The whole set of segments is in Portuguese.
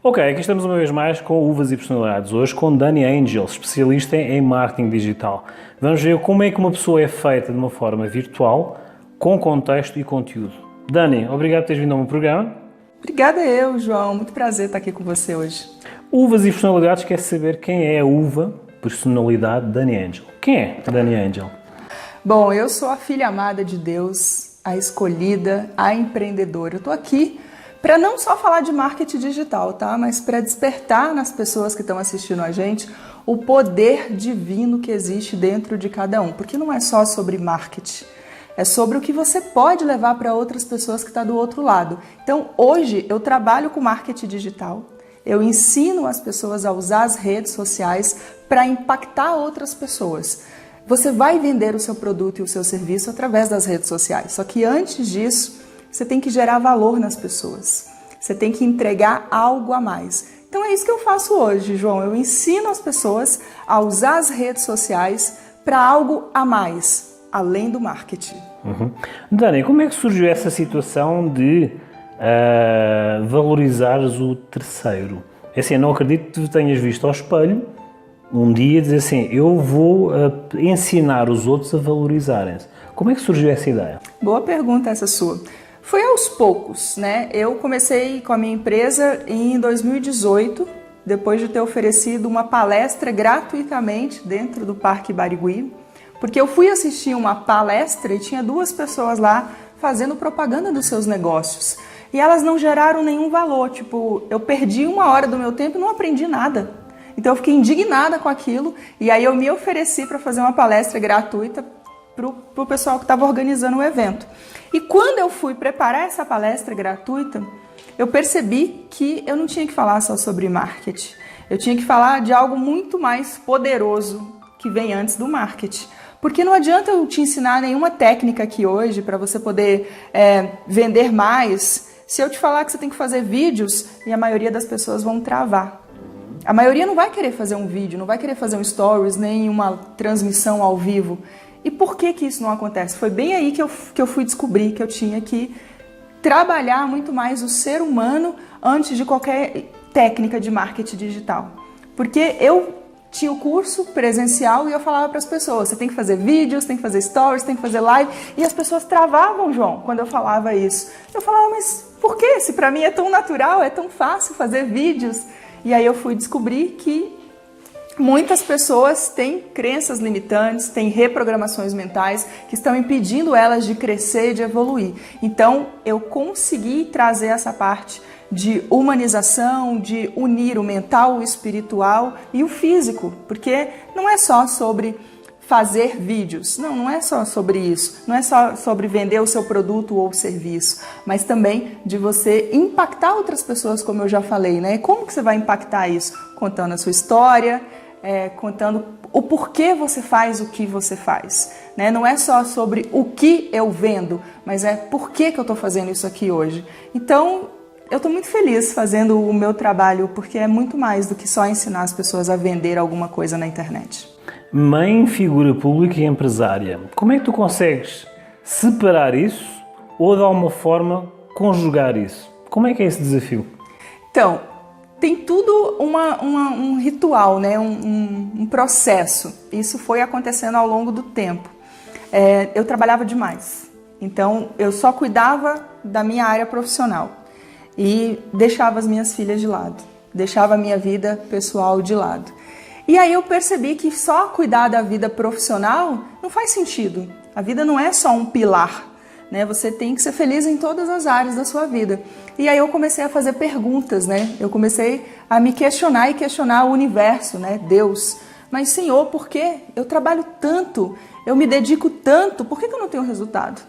Ok, aqui estamos uma vez mais com Uvas e Personalidades. Hoje com Dani Angel, especialista em marketing digital. Vamos ver como é que uma pessoa é feita de uma forma virtual, com contexto e conteúdo. Dani, obrigado por teres vindo ao meu programa. Obrigada eu, João. Muito prazer estar aqui com você hoje. Uvas e Personalidades quer saber quem é a uva personalidade Dani Angel. Quem é Dani Angel? Bom, eu sou a filha amada de Deus, a escolhida, a empreendedora. Eu estou aqui para não só falar de marketing digital, tá? Mas para despertar nas pessoas que estão assistindo a gente o poder divino que existe dentro de cada um. Porque não é só sobre marketing, é sobre o que você pode levar para outras pessoas que estão do outro lado. Então, hoje eu trabalho com marketing digital. Eu ensino as pessoas a usar as redes sociais para impactar outras pessoas. Você vai vender o seu produto e o seu serviço através das redes sociais. Só que antes disso, você tem que gerar valor nas pessoas. Você tem que entregar algo a mais. Então é isso que eu faço hoje, João. Eu ensino as pessoas a usar as redes sociais para algo a mais, além do marketing. Dani, como é que surgiu essa situação de valorizares o terceiro? É assim, eu não acredito que tu tenhas visto ao espelho um dia dizer assim, eu vou ensinar os outros a valorizarem-se. Como é que surgiu essa ideia? Boa pergunta essa sua. Foi aos poucos, né? Eu comecei com a minha empresa em 2018, depois de ter oferecido uma palestra gratuitamente dentro do Parque Barigui, porque eu fui assistir uma palestra e tinha 2 pessoas lá fazendo propaganda dos seus negócios. E elas não geraram nenhum valor, tipo, eu perdi 1 hora do meu tempo e não aprendi nada. Então eu fiquei indignada com aquilo e aí eu me ofereci para fazer uma palestra gratuita para o pessoal que estava organizando o evento. E quando eu fui preparar essa palestra gratuita, eu percebi que eu não tinha que falar só sobre marketing. Eu tinha que falar de algo muito mais poderoso que vem antes do marketing. Porque não adianta eu te ensinar nenhuma técnica aqui hoje para você poder vender mais, se eu te falar que você tem que fazer vídeos e a maioria das pessoas vão travar. A maioria não vai querer fazer um vídeo, não vai querer fazer um stories, nem uma transmissão ao vivo. E por que isso não acontece? Foi bem aí que eu fui descobrir que eu tinha que trabalhar muito mais o ser humano antes de qualquer técnica de marketing digital. Porque eu tinha o curso presencial e eu falava para as pessoas, você tem que fazer vídeos, tem que fazer stories, tem que fazer live. E as pessoas travavam, João, quando eu falava isso. Eu falava, mas por quê? Se para mim é tão natural, é tão fácil fazer vídeos. E aí eu fui descobrir que muitas pessoas têm crenças limitantes, têm reprogramações mentais que estão impedindo elas de crescer e de evoluir. Então, eu consegui trazer essa parte de humanização, de unir o mental, o espiritual e o físico, porque não é só sobre fazer vídeos, não é só sobre isso, não é só sobre vender o seu produto ou serviço, mas também de você impactar outras pessoas, como eu já falei, né? Como que você vai impactar isso? Contando a sua história, contando o porquê você faz o que você faz, né? Não é só sobre o que eu vendo, mas é por que eu estou fazendo isso aqui hoje. Então, eu estou muito feliz fazendo o meu trabalho, porque é muito mais do que só ensinar as pessoas a vender alguma coisa na internet. Mãe, figura pública e empresária, como é que tu consegues separar isso ou de alguma forma conjugar isso? Como é que é esse desafio? Então, tem tudo um ritual, né? um processo. Isso foi acontecendo ao longo do tempo. Eu trabalhava demais, então eu só cuidava da minha área profissional e deixava as minhas filhas de lado, deixava a minha vida pessoal de lado. E aí eu percebi que só cuidar da vida profissional não faz sentido. A vida não é só um pilar, né? Você tem que ser feliz em todas as áreas da sua vida. E aí eu comecei a fazer perguntas, né? Eu comecei a me questionar e questionar o universo, né? Deus. Mas, Senhor, por quê? Eu trabalho tanto, eu me dedico tanto, por que eu não tenho resultado?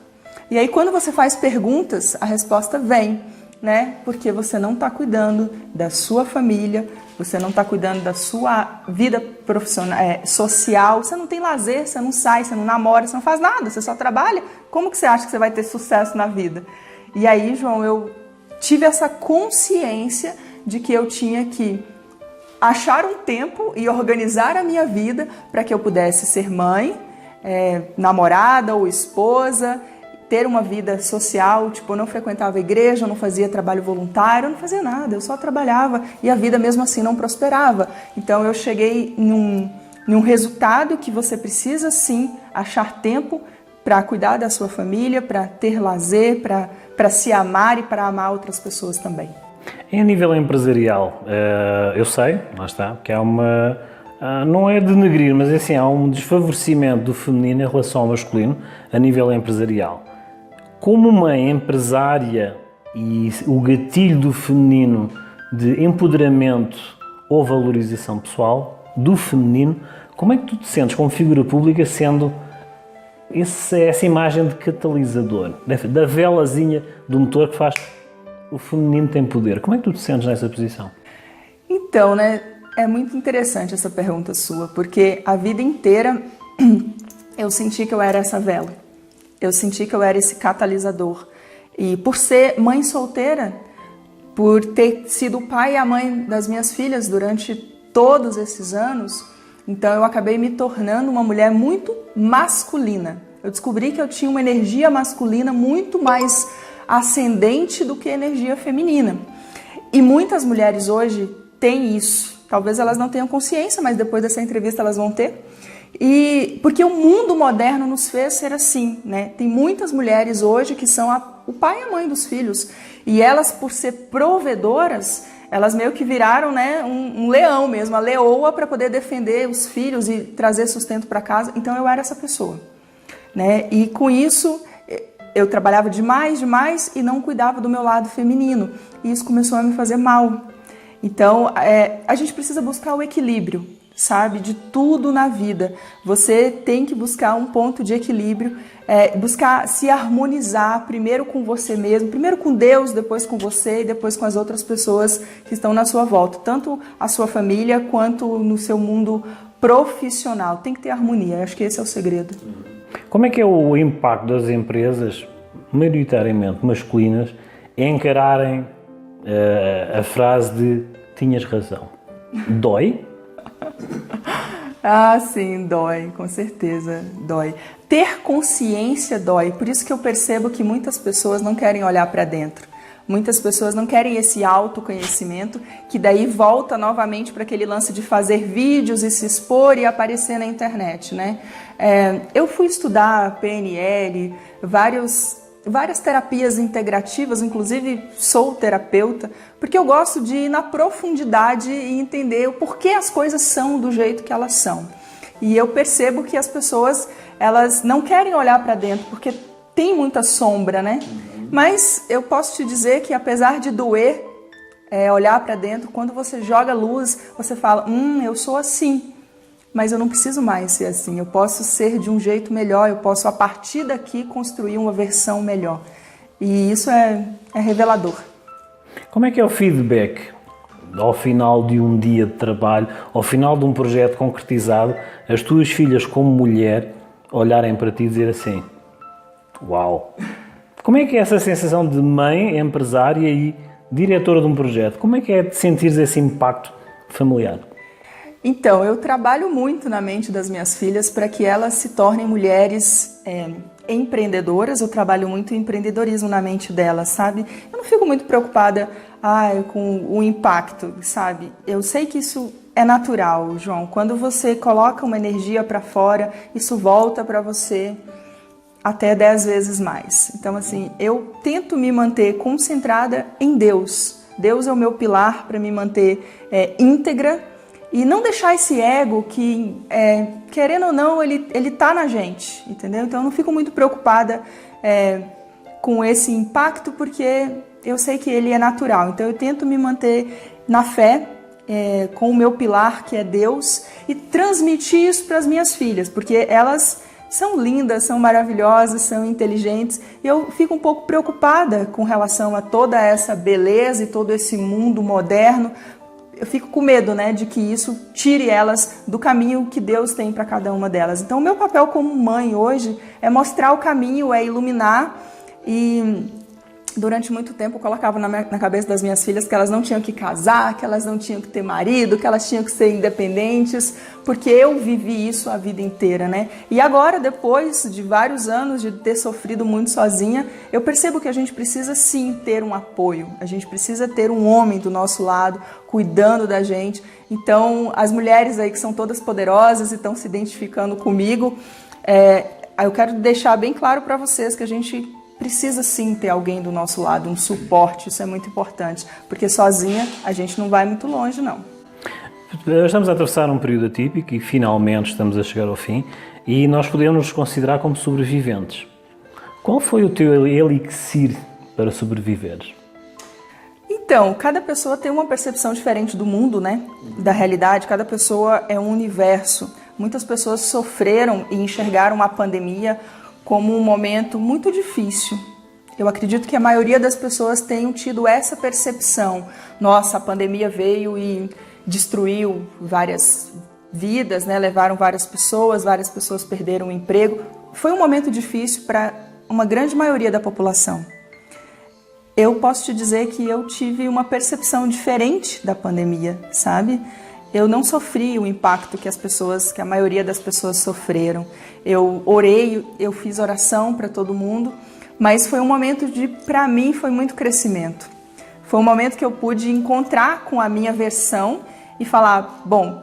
E aí quando você faz perguntas, a resposta vem, né? Porque você não está cuidando da sua família, você não está cuidando da sua vida profissional, social, você não tem lazer, você não sai, você não namora, você não faz nada, você só trabalha. Como que você acha que você vai ter sucesso na vida? E aí, João, eu tive essa consciência de que eu tinha que achar um tempo e organizar a minha vida para que eu pudesse ser mãe, namorada ou esposa, ter uma vida social, tipo, eu não frequentava a igreja, eu não fazia trabalho voluntário, eu não fazia nada, eu só trabalhava e a vida mesmo assim não prosperava. Então eu cheguei num resultado que você precisa sim achar tempo para cuidar da sua família, para ter lazer, para se amar e para amar outras pessoas também. Em nível empresarial, eu sei, lá está, que há uma... não é denegrir, mas assim, há um desfavorecimento do feminino em relação ao masculino a nível empresarial. Como uma empresária e o gatilho do feminino de empoderamento ou valorização pessoal do feminino, como é que tu te sentes como figura pública sendo essa imagem de catalisador, da velazinha do motor que faz o feminino tem poder? Como é que tu te sentes nessa posição? Então, né, é muito interessante essa pergunta sua, porque a vida inteira eu senti que eu era essa vela. Eu senti que eu era esse catalisador. E por ser mãe solteira, por ter sido o pai e a mãe das minhas filhas durante todos esses anos, então eu acabei me tornando uma mulher muito masculina. Eu descobri que eu tinha uma energia masculina muito mais ascendente do que energia feminina. E muitas mulheres hoje têm isso. Talvez elas não tenham consciência, mas depois dessa entrevista elas vão ter. E porque o mundo moderno nos fez ser assim, né? Tem muitas mulheres hoje que são o pai e a mãe dos filhos. E elas, por ser provedoras, elas meio que viraram, né, um leão mesmo, a leoa, para poder defender os filhos e trazer sustento para casa. Então eu era essa pessoa, né? E com isso eu trabalhava demais e não cuidava do meu lado feminino. E isso começou a me fazer mal. Então a gente precisa buscar o equilíbrio, sabe, de tudo na vida. Você tem que buscar um ponto de equilíbrio, buscar se harmonizar primeiro com você mesmo, primeiro com Deus, depois com você e depois com as outras pessoas que estão na sua volta, tanto a sua família quanto no seu mundo profissional. Tem que ter harmonia, acho que esse é o segredo. Como é que é o impacto das empresas, maioritariamente masculinas, em encararem a frase de tinhas razão? Dói? Ah, sim, dói, com certeza, dói. Ter consciência dói, por isso que eu percebo que muitas pessoas não querem olhar para dentro. Muitas pessoas não querem esse autoconhecimento, que daí volta novamente para aquele lance de fazer vídeos e se expor e aparecer na internet, né? Eu fui estudar PNL, várias terapias integrativas, inclusive sou terapeuta, porque eu gosto de ir na profundidade e entender o porquê as coisas são do jeito que elas são. E eu percebo que as pessoas, elas não querem olhar para dentro, porque tem muita sombra, né? Mas eu posso te dizer que apesar de doer, olhar para dentro, quando você joga luz, você fala, eu sou assim. Mas eu não preciso mais ser assim, eu posso ser de um jeito melhor, eu posso a partir daqui construir uma versão melhor. E isso é revelador. Como é que é o feedback ao final de um dia de trabalho, ao final de um projeto concretizado, as tuas filhas como mulher olharem para ti e dizer assim, uau! Como é que é essa sensação de mãe, empresária e diretora de um projeto? Como é que é de sentires esse impacto familiar? Então, eu trabalho muito na mente das minhas filhas para que elas se tornem mulheres empreendedoras. Eu trabalho muito em empreendedorismo na mente delas, sabe? Eu não fico muito preocupada com o impacto, sabe? Eu sei que isso é natural, João. Quando você coloca uma energia para fora, isso volta para você até 10 vezes mais. Então, assim, eu tento me manter concentrada em Deus. Deus é o meu pilar para me manter íntegra, e não deixar esse ego que, querendo ou não, ele tá na gente, entendeu? Então eu não fico muito preocupada com esse impacto, porque eu sei que ele é natural. Então eu tento me manter na fé, com o meu pilar, que é Deus, e transmitir isso para as minhas filhas, porque elas são lindas, são maravilhosas, são inteligentes, e eu fico um pouco preocupada com relação a toda essa beleza e todo esse mundo moderno. Eu fico com medo, né, de que isso tire elas do caminho que Deus tem para cada uma delas. Então, o meu papel como mãe hoje é mostrar o caminho, é iluminar e durante muito tempo eu colocava na cabeça das minhas filhas que elas não tinham que casar, que elas não tinham que ter marido, que elas tinham que ser independentes, porque eu vivi isso a vida inteira, né? E agora, depois de vários anos de ter sofrido muito sozinha, eu percebo que a gente precisa sim ter um apoio, a gente precisa ter um homem do nosso lado, cuidando da gente. Então, as mulheres aí que são todas poderosas e estão se identificando comigo, eu quero deixar bem claro para vocês que a gente precisa sim ter alguém do nosso lado, um suporte, isso é muito importante, porque sozinha a gente não vai muito longe, não. Estamos a atravessar um período atípico e finalmente estamos a chegar ao fim e nós podemos nos considerar como sobreviventes. Qual foi o teu elixir para sobreviver? Então, cada pessoa tem uma percepção diferente do mundo, né? Da realidade, cada pessoa é um universo. Muitas pessoas sofreram e enxergaram a pandemia como um momento muito difícil. Eu acredito que a maioria das pessoas tenham tido essa percepção. Nossa, a pandemia veio e destruiu várias vidas, né? Levaram várias pessoas perderam o emprego. Foi um momento difícil para uma grande maioria da população. Eu posso te dizer que eu tive uma percepção diferente da pandemia, sabe? Eu não sofri o impacto que a maioria das pessoas sofreram. Eu orei, eu fiz oração para todo mundo, mas foi um momento para mim, foi muito crescimento. Foi um momento que eu pude encontrar com a minha versão e falar, bom,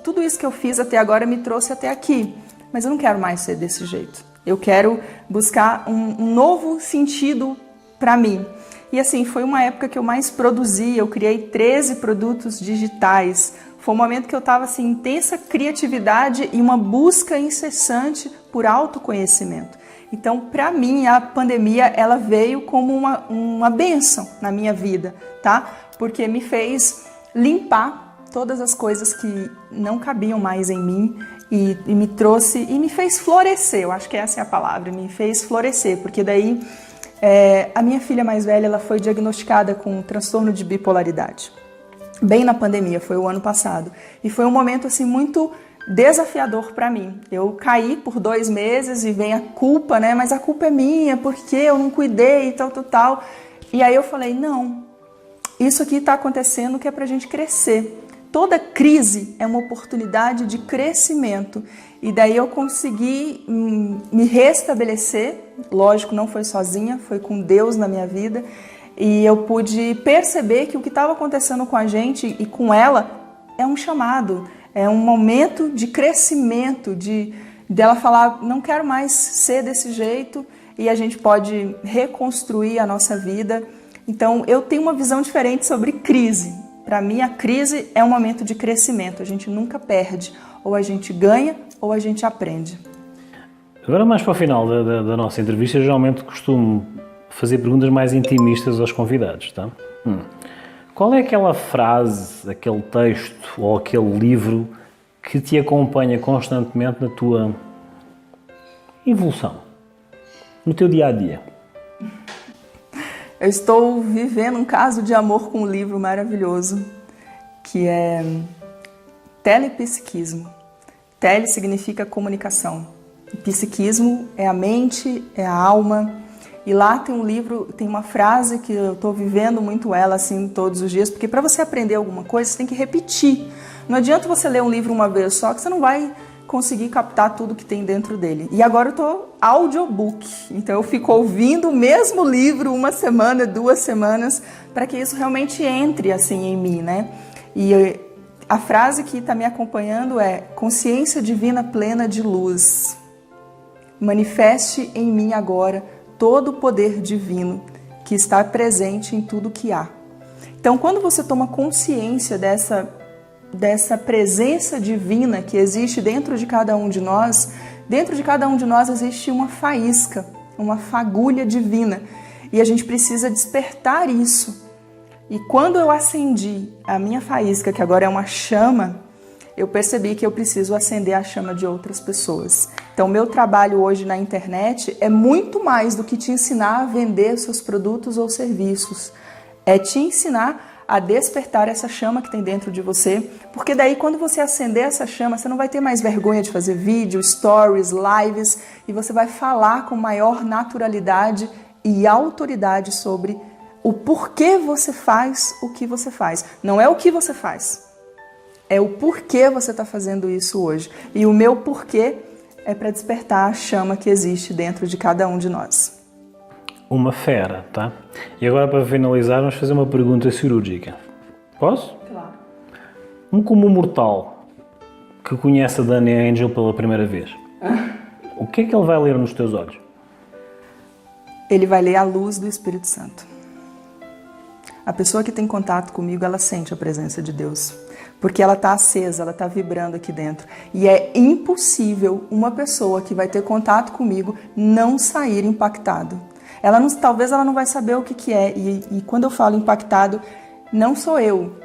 tudo isso que eu fiz até agora me trouxe até aqui, mas eu não quero mais ser desse jeito. Eu quero buscar um novo sentido para mim. E assim, foi uma época que eu mais produzi, eu criei 13 produtos digitais. Foi um momento que eu estava assim, intensa criatividade e uma busca incessante por autoconhecimento. Então, para mim, a pandemia ela veio como uma bênção na minha vida, tá? Porque me fez limpar todas as coisas que não cabiam mais em mim e me trouxe e me fez florescer. Eu acho que essa é a palavra, me fez florescer, porque daí a minha filha mais velha ela foi diagnosticada com um transtorno de bipolaridade. Bem na pandemia, foi o ano passado. E foi um momento assim muito desafiador para mim. Eu caí por 2 meses e vem a culpa, né? Mas a culpa é minha, porque eu não cuidei e tal. E aí eu falei, não, isso aqui está acontecendo que é para a gente crescer. Toda crise é uma oportunidade de crescimento. E daí eu consegui me restabelecer. Lógico, não foi sozinha, foi com Deus na minha vida. E eu pude perceber que o que estava acontecendo com a gente e com ela é um chamado, é um momento de crescimento, dela falar, não quero mais ser desse jeito, e a gente pode reconstruir a nossa vida. Então, eu tenho uma visão diferente sobre crise. Para mim, a crise é um momento de crescimento, a gente nunca perde, ou a gente ganha ou a gente aprende. Agora, mais para o final da nossa entrevista, eu geralmente costumo fazer perguntas mais intimistas aos convidados, tá? Qual é aquela frase, aquele texto ou aquele livro que te acompanha constantemente na tua evolução, no teu dia-a-dia? Eu estou vivendo um caso de amor com um livro maravilhoso, que é Telepsiquismo. Tele significa comunicação. Psiquismo é a mente, é a alma. E lá tem um livro, tem uma frase que eu estou vivendo muito ela assim todos os dias, porque para você aprender alguma coisa você tem que repetir. Não adianta você ler um livro uma vez só que você não vai conseguir captar tudo que tem dentro dele. E agora eu estou audiobook, então eu fico ouvindo o mesmo livro 1 semana, 2 semanas, para que isso realmente entre assim em mim, né? E a frase que está me acompanhando é: consciência divina plena de luz, manifeste em mim agora todo o poder divino que está presente em tudo que há. Então, quando você toma consciência dessa presença divina que existe dentro de cada um de nós existe uma faísca, uma fagulha divina. E a gente precisa despertar isso. E quando eu acendi a minha faísca, que agora é uma chama, eu percebi que eu preciso acender a chama de outras pessoas. Então, meu trabalho hoje na internet é muito mais do que te ensinar a vender seus produtos ou serviços. É te ensinar a despertar essa chama que tem dentro de você, porque daí quando você acender essa chama, você não vai ter mais vergonha de fazer vídeo, stories, lives, e você vai falar com maior naturalidade e autoridade sobre o porquê você faz o que você faz. Não é o que você faz, é o porquê você está fazendo isso hoje. E o meu porquê é para despertar a chama que existe dentro de cada um de nós. Uma fera, tá? E agora, para finalizar, vamos fazer uma pergunta cirúrgica. Posso? Claro. Um comum mortal que conhece a Dani Angel pela primeira vez, o que é que ele vai ler nos teus olhos? Ele vai ler a luz do Espírito Santo. A pessoa que tem contato comigo, ela sente a presença de Deus. Porque ela está acesa, ela está vibrando aqui dentro. E é impossível uma pessoa que vai ter contato comigo não sair impactado. Talvez ela não vai saber o que é. E quando eu falo impactado, não sou eu.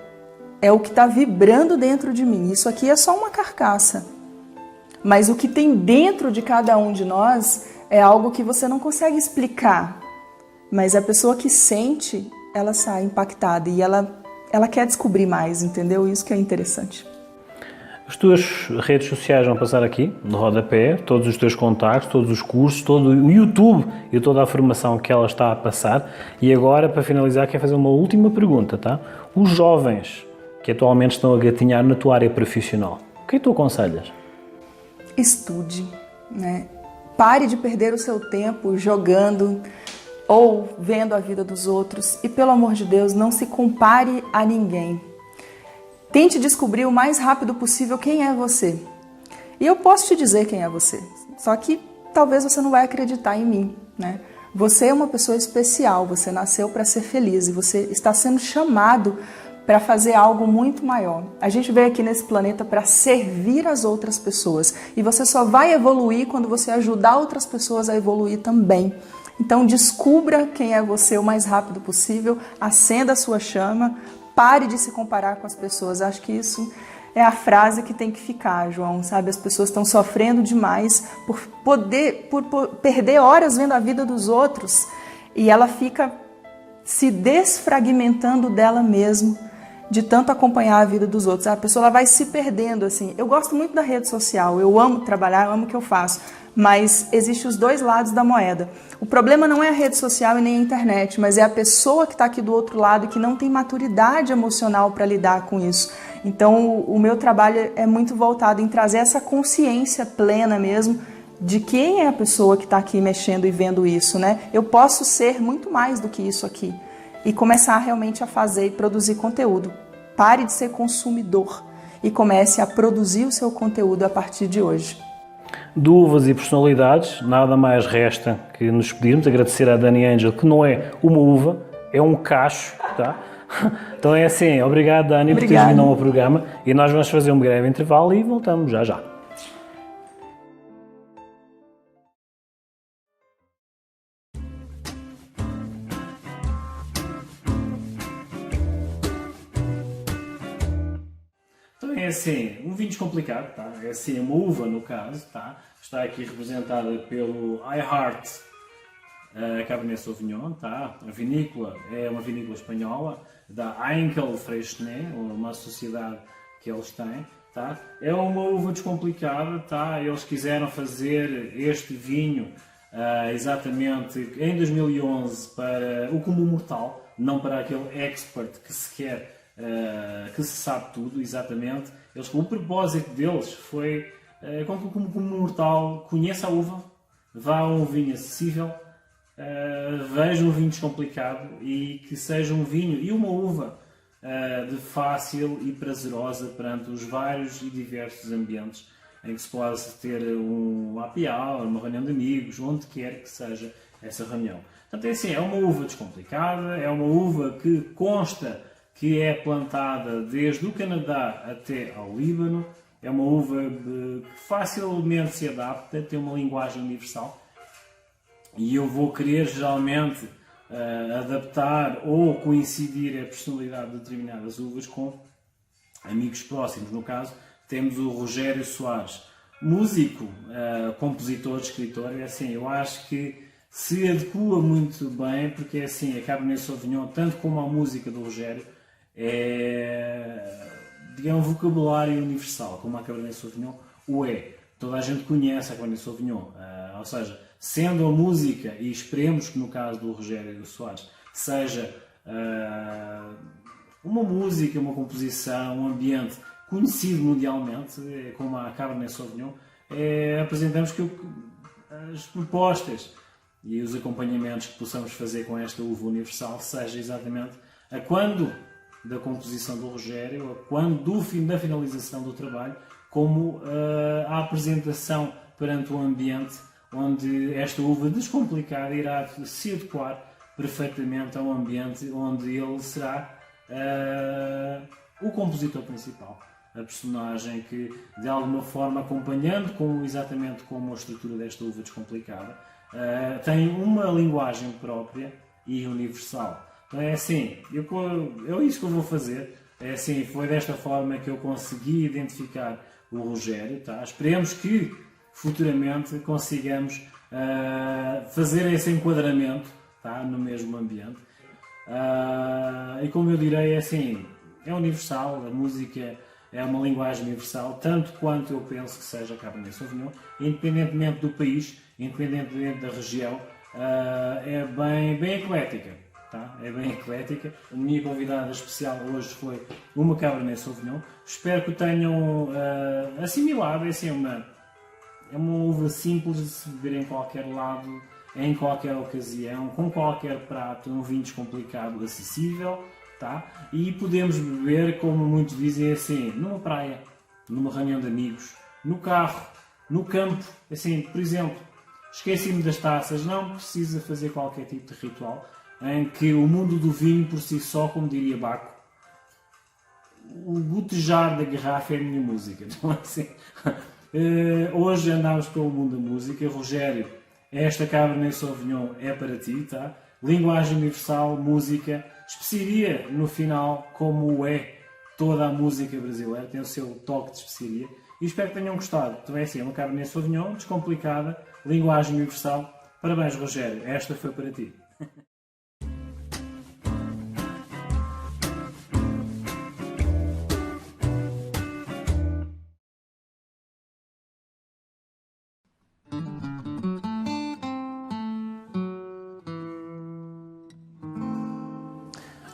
É o que está vibrando dentro de mim. Isso aqui é só uma carcaça. Mas o que tem dentro de cada um de nós é algo que você não consegue explicar. Mas a pessoa que sente, ela sai impactada e ela quer descobrir mais, entendeu? Isso que é interessante. As tuas redes sociais vão passar aqui, no rodapé, todos os teus contactos, todos os cursos, todo o YouTube e toda a formação que ela está a passar. E agora, para finalizar, quero fazer uma última pergunta, tá? Os jovens que atualmente estão a gatinhar na tua área profissional, o que é que tu aconselhas? Estude, né? Pare de perder o seu tempo jogando ou vendo a vida dos outros e, pelo amor de Deus, não se compare a ninguém. Tente descobrir o mais rápido possível quem é você. E eu posso te dizer quem é você, só que talvez você não vai acreditar em mim, né? Você é uma pessoa especial, você nasceu para ser feliz e você está sendo chamado para fazer algo muito maior. A gente veio aqui nesse planeta para servir as outras pessoas e você só vai evoluir quando você ajudar outras pessoas a evoluir também. Então descubra quem é você o mais rápido possível, acenda a sua chama, pare de se comparar com as pessoas. Acho que isso é a frase que tem que ficar, João, sabe? As pessoas estão sofrendo demais por perder horas vendo a vida dos outros e ela fica se desfragmentando dela mesma de tanto acompanhar a vida dos outros. A pessoa ela vai se perdendo, assim. Eu gosto muito da rede social, eu amo trabalhar, eu amo o que eu faço, mas existem os dois lados da moeda. O problema não é a rede social e nem a internet, mas é a pessoa que está aqui do outro lado que não tem maturidade emocional para lidar com isso. Então, o meu trabalho é muito voltado em trazer essa consciência plena mesmo de quem é a pessoa que está aqui mexendo e vendo isso, né? Eu posso ser muito mais do que isso aqui e começar realmente a fazer e produzir conteúdo. Pare de ser consumidor e comece a produzir o seu conteúdo a partir de hoje. De uvas e personalidades, nada mais resta que nos despedirmos, agradecer à Dani Angel, que não é uma uva, é um cacho, tá? Então é assim, obrigado Dani por teres vindo ao programa e nós vamos fazer um breve intervalo e voltamos já já. Então é assim, um vinho descomplicado, tá? É assim, uma uva no caso, tá? Está aqui representada pelo iHeart Cabernet Sauvignon, tá? A vinícola é uma vinícola espanhola da Heinkel Freixenet, uma sociedade que eles têm, tá? É uma uva descomplicada, tá? Eles quiseram fazer este vinho exatamente em 2011 para o comum mortal, não para aquele expert que se quer que se sabe tudo, exatamente. O propósito deles foi como mortal conheça a uva, vá a um vinho acessível, veja um vinho descomplicado e que seja um vinho e uma uva de fácil e prazerosa perante os vários e diversos ambientes em que se possa ter um happy hour, uma reunião de amigos, onde quer que seja essa reunião. Portanto, é assim, é uma uva descomplicada, é uma uva que consta que é plantada desde o Canadá até ao Líbano, é uma uva que facilmente se adapta, tem uma linguagem universal e eu vou querer geralmente adaptar ou coincidir a personalidade de determinadas uvas com amigos próximos. No caso, temos o Rogério Soares, músico, compositor, escritor, é assim, eu acho que se adequa muito bem, porque é assim, a Cabernet Sauvignon, tanto como a música do Rogério, é, digamos, um vocabulário universal, como a Cabernet Sauvignon o é. Toda a gente conhece a Cabernet Sauvignon, ou seja, sendo a música, e esperemos que no caso do Rogério e do Soares, seja uma música, uma composição, um ambiente conhecido mundialmente, como a Cabernet Sauvignon, apresentamos que as propostas e os acompanhamentos que possamos fazer com esta uva universal seja exatamente a quando da composição do Rogério, a quando da finalização do trabalho, como a apresentação perante o ambiente, onde esta uva descomplicada irá se adequar perfeitamente ao ambiente onde ele será o compositor principal, a personagem que, de alguma forma, acompanhando exatamente como a estrutura desta uva descomplicada, tem uma linguagem própria e universal. Então é assim, é isso que eu vou fazer. É assim, foi desta forma que eu consegui identificar o Rogério. Tá? Esperemos que futuramente consigamos fazer esse enquadramento, tá? No mesmo ambiente. E como eu direi, é assim, é universal, a música é uma linguagem universal, tanto quanto eu penso que seja a Cabernet Sauvignon, independentemente do país, independentemente da região, é bem eclética. Tá? É bem eclética. A minha convidada especial hoje foi uma Cabernet Sauvignon. Espero que o tenham assimilado. É assim, é uma uva simples de se beber em qualquer lado, em qualquer ocasião, com qualquer prato, um vinho descomplicado, acessível. Tá? E podemos beber, como muitos dizem, assim, numa praia, numa reunião de amigos, no carro, no campo. Assim, por exemplo, esqueci-me das taças, não precisa fazer qualquer tipo de ritual, em que o mundo do vinho por si só, como diria Baco, o gotejar da garrafa é a minha música. Então, assim, hoje andamos pelo mundo da música. Rogério, esta Cabernet Sauvignon é para ti, tá? Linguagem universal, música, especiaria no final, como é toda a música brasileira, tem o seu toque de especiaria. E espero que tenham gostado. Então é assim, uma Cabernet Sauvignon, descomplicada, linguagem universal. Parabéns, Rogério, esta foi para ti.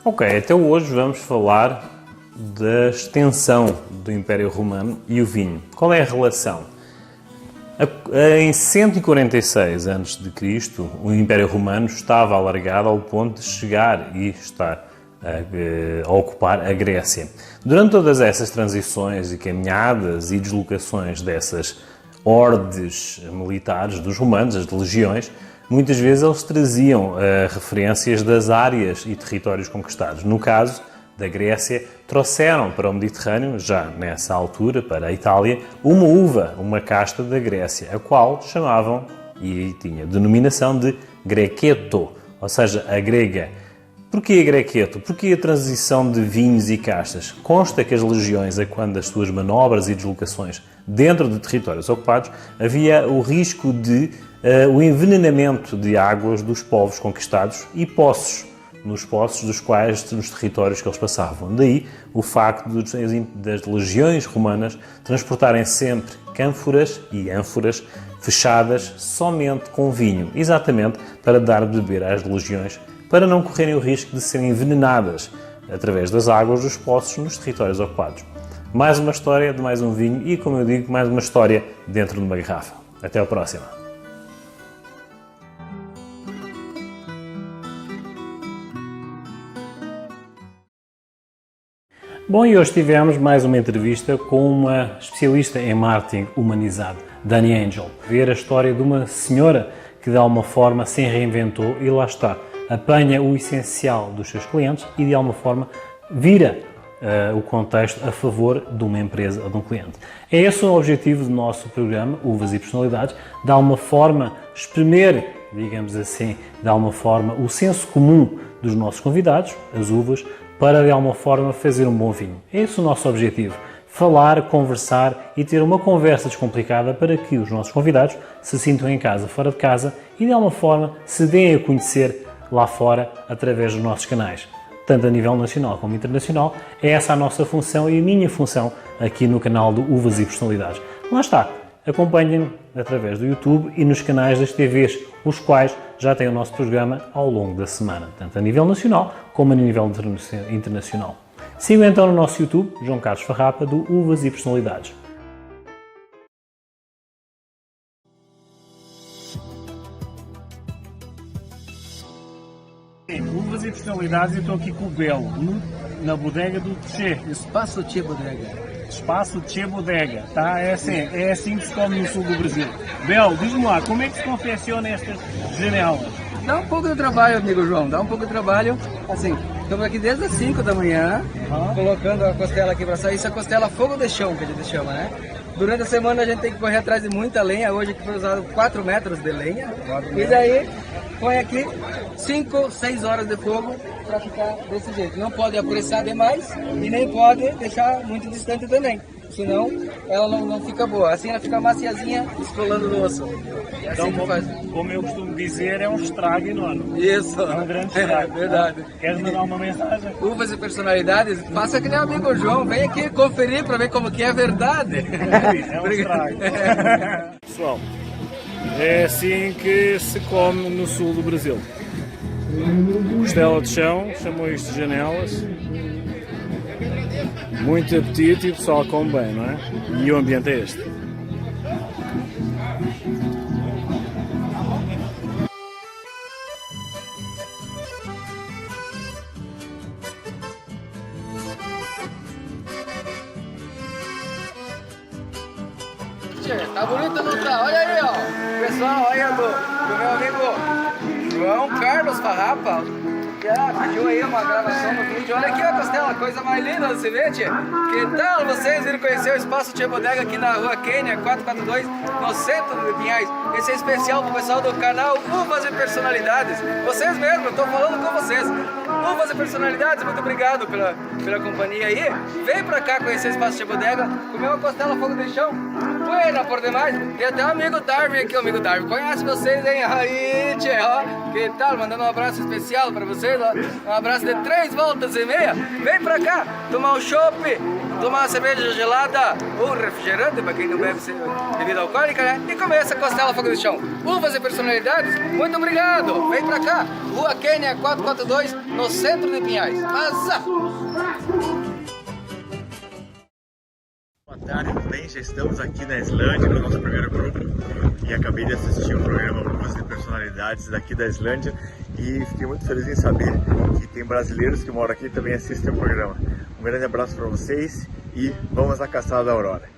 Ok, até hoje vamos falar da extensão do Império Romano e o vinho. Qual é a relação? Em 146 a.C., o Império Romano estava alargado ao ponto de chegar e estar a ocupar a Grécia. Durante todas essas transições e caminhadas e deslocações dessas hordes militares dos romanos, as legiões, muitas vezes eles traziam referências das áreas e territórios conquistados. No caso da Grécia, trouxeram para o Mediterrâneo, já nessa altura, para a Itália, uma uva, uma casta da Grécia, a qual chamavam, e tinha denominação de Grequeto, ou seja, a grega. Porquê Grequeto? Porquê a transição de vinhos e castas? Consta que as legiões, quando as suas manobras e deslocações dentro de territórios ocupados, havia o risco de o envenenamento de águas dos povos conquistados e poços, nos poços nos territórios que eles passavam. Daí o facto das legiões romanas transportarem sempre cânforas e ânforas fechadas somente com vinho, exatamente para dar de beber às legiões, para não correrem o risco de serem envenenadas através das águas dos poços nos territórios ocupados. Mais uma história de mais um vinho e, como eu digo, mais uma história dentro de uma garrafa. Até a próxima! Bom, e hoje tivemos mais uma entrevista com uma especialista em marketing humanizado, Dani Angel. Ver a história de uma senhora que de alguma forma se reinventou e lá está, apanha o essencial dos seus clientes e de alguma forma vira o contexto a favor de uma empresa ou de um cliente. É esse o objetivo do nosso programa, Uvas e Personalidades, de alguma forma espremer, digamos assim, de alguma forma o senso comum dos nossos convidados, as uvas, para de alguma forma fazer um bom vinho. É esse o nosso objetivo. Falar, conversar e ter uma conversa descomplicada para que os nossos convidados se sintam em casa, fora de casa e de alguma forma se deem a conhecer lá fora através dos nossos canais. Tanto a nível nacional como internacional, é essa a nossa função e a minha função aqui no canal do Uvas e Personalidades. Lá está. Acompanhem-nos através do YouTube e nos canais das TVs, os quais já têm o nosso programa ao longo da semana, tanto a nível nacional como a nível internacional. Sigam então no nosso YouTube, João Carlos Farrapa, do Uvas e Personalidades. Uvas e Personalidades, eu estou aqui com o Belo, na bodega do Tchê. Espaço Tchê Bodega. Espaço Tchê Bodega, tá? É assim que se come no sul do Brasil. Belo, diz-me lá, como é que se confecciona estas janelas? Dá um pouco de trabalho, amigo João, dá um pouco de trabalho. Assim, estamos aqui desde as 5 da manhã, colocando a costela aqui para sair. Isso é costela fogo de chão, que a gente chama, né? Durante a semana a gente tem que correr atrás de muita lenha. Hoje aqui foi usado 4 metros de lenha. E daí, põe aqui 5, 6 horas de fogo para ficar desse jeito. Não pode apressar demais e nem pode deixar muito distante também. Senão ela não fica boa. Assim ela fica maciazinha, esfolando no osso. É assim Então, que faz. como eu costumo dizer, é um estrago enorme. Isso. É um grande estrago. Verdade. Queres mandar uma mensagem? Uvas e Personalidades, faça que nem o amigo João, vem aqui conferir para ver como que é a verdade. É um estrago. Pessoal, é assim que se come no sul do Brasil. Costela de chão, chamou isto de janelas. Muito apetite e o pessoal come bem, não é? E o ambiente é este. Tá bonito, não tá? Olha aí, ó. Pessoal, olha do meu amigo João Carlos Farrapa. Que pediu aí uma gravação no vídeo. Olha aqui a costela, coisa mais linda do Civete. Que tal vocês irem conhecer o Espaço Tchê Bodega aqui na Rua Quênia 442, no centro de Pinhais. Esse é especial pro pessoal do canal Uvas e Personalidades. Vocês mesmo, eu tô falando com vocês. Uvas e Personalidades, muito obrigado pela companhia aí. Vem pra cá conhecer o Espaço Tchê Bodega, comer uma costela fogo de chão. Buena por demais. Tem até o amigo Darwin aqui, o amigo Darwin. Conhece vocês, hein? Aí, tchê, ó. Que tal? Mandando um abraço especial pra vocês, ó. Um abraço de 3 voltas e meia. Vem pra cá, tomar um chopp, tomar uma cerveja gelada ou refrigerante, pra quem não bebe bebida alcoólica, né? E comer essa costela fogo de chão. Uvas e Personalidades, muito obrigado. Vem pra cá, Rua Quênia 442, no centro de Pinhais. Asa! Boa tarde, tudo bem? Já estamos aqui na Islândia com o nosso primeiro grupo e acabei de assistir o programa Uvas e Personalidades daqui da Islândia e fiquei muito feliz em saber que tem brasileiros que moram aqui e também assistem o programa. Um grande abraço para vocês e vamos à caçada da Aurora.